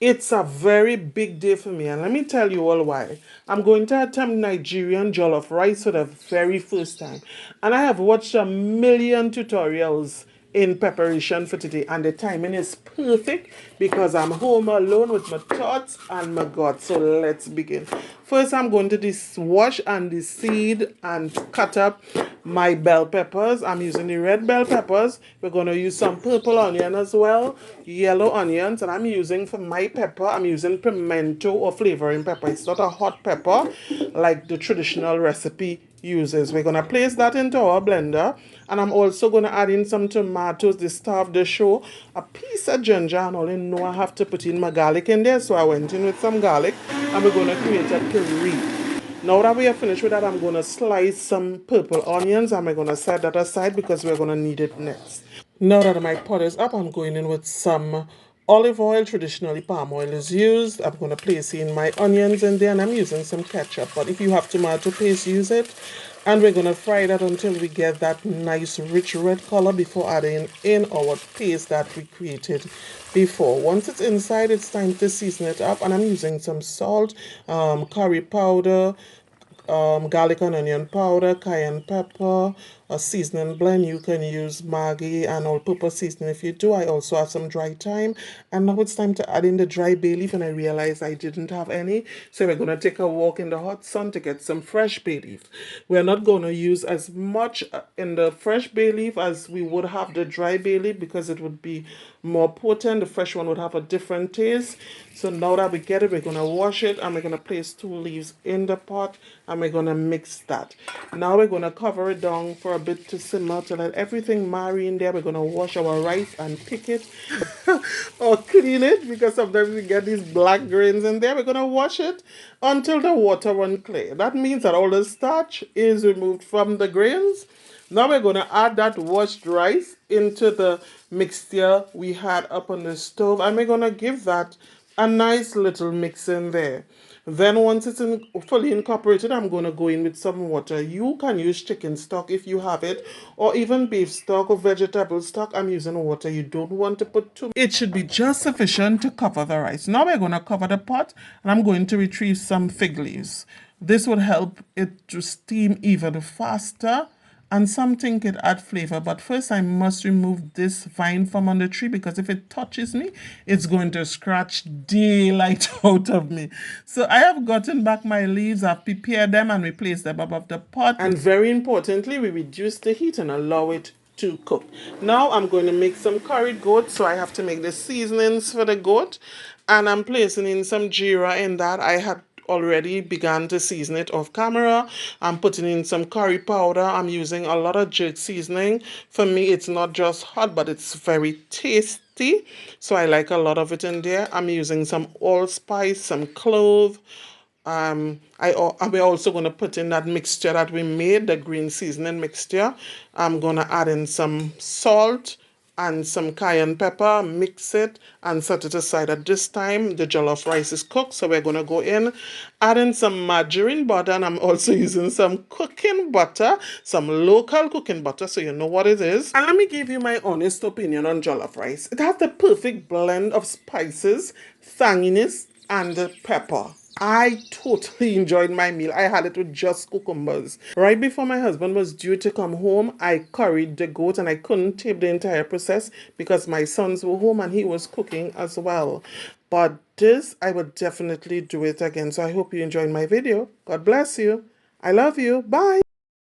It's a very big day for me, and let me tell you all why. I'm going to attempt Nigerian jollof rice for the very first time, and I have watched a million tutorials in preparation for today, and the timing is perfect because I'm home alone with my thoughts and my God. So let's begin. First, I'm going to wash and seed and cut up my bell peppers. I'm using the red bell peppers. We're going to use some purple onion as well, yellow onions, and I'm using for my pepper, I'm using pimento or flavoring pepper. It's not a hot pepper like the traditional recipe uses. We're going to place that into our blender, and I'm also going to add in some tomatoes, the star of the show, a piece of ginger, and all in know I have to put in my garlic in there, so I went in with some garlic, and we're going to create a curry. Now that we are finished with that, I'm going to slice some purple onions and we're going to set that aside because we're going to need it next. Now that my pot is up, I'm going in with some olive oil. Traditionally, palm oil is used. I'm going to place in my onions in there, and I'm using some ketchup. But if you have tomato paste, use it. And we're going to fry that until we get that nice rich red color before adding in our paste that we created before. Once it's inside, it's time to season it up, and I'm using some salt, curry powder, garlic and onion powder, cayenne pepper, a seasoning blend. You can use Maggi and all-purpose seasoning if you do. I also have some dry thyme, and now it's time to add in the dry bay leaf, and I realized I didn't have any, so we're going to take a walk in the hot sun to get some fresh bay leaf. We're not going to use as much in the fresh bay leaf as we would have the dry bay leaf because it would be more potent. The fresh one would have a different taste. So now that we get it, we're going to wash it, and we're going to place 2 leaves in the pot, and we're going to mix that. Now we're going to cover it down for a bit to simmer to let everything marry in there. We're going to wash our rice and pick it or clean it because sometimes we get these black grains in there. We're going to wash it until the water runs clear. That means that all the starch is removed from the grains. Now we're going to add that washed rice into the mixture we had up on the stove, and we're going to give that a nice little mix in there. Then once it's fully incorporated, I'm going to go in with some water. You can use chicken stock if you have it, or even beef stock or vegetable stock. I'm using water. You don't want to put too much. It should be just sufficient to cover the rice. Now we're going to cover the pot, and I'm going to retrieve some fig leaves. This would help it to steam even faster, and some think it add flavor. But first I must remove this vine from on the tree because if it touches me, it's going to scratch daylight out of me. So I have gotten back my leaves, I've prepared them and replaced them above the pot. And very importantly, we reduce the heat and allow it to cook. Now I'm going to make some curried goat, so I have to make the seasonings for the goat, and I'm placing in some jeera in that. I had already began to season it off camera. I'm putting in some curry powder. I'm using a lot of jerk seasoning. For me, it's not just hot, but it's very tasty. So I like a lot of it in there. I'm using some allspice, some clove. We're also going to put in that mixture that we made, the green seasoning mixture. I'm going to add in some salt and some cayenne pepper, mix it and set it aside. At this time, the jollof rice is cooked, so we're going to go in, add in some margarine butter, and I'm also using some cooking butter, some local cooking butter, so you know what it is. And let me give you my honest opinion on jollof rice. It has the perfect blend of spices, tanginess, and the pepper. I totally enjoyed my meal. I had it with just cucumbers. Right before my husband was due to come home, I curried the goat, and I couldn't tape the entire process because my sons were home and he was cooking as well. But this, I will definitely do it again. So I hope you enjoyed my video. God bless you. I love you. Bye.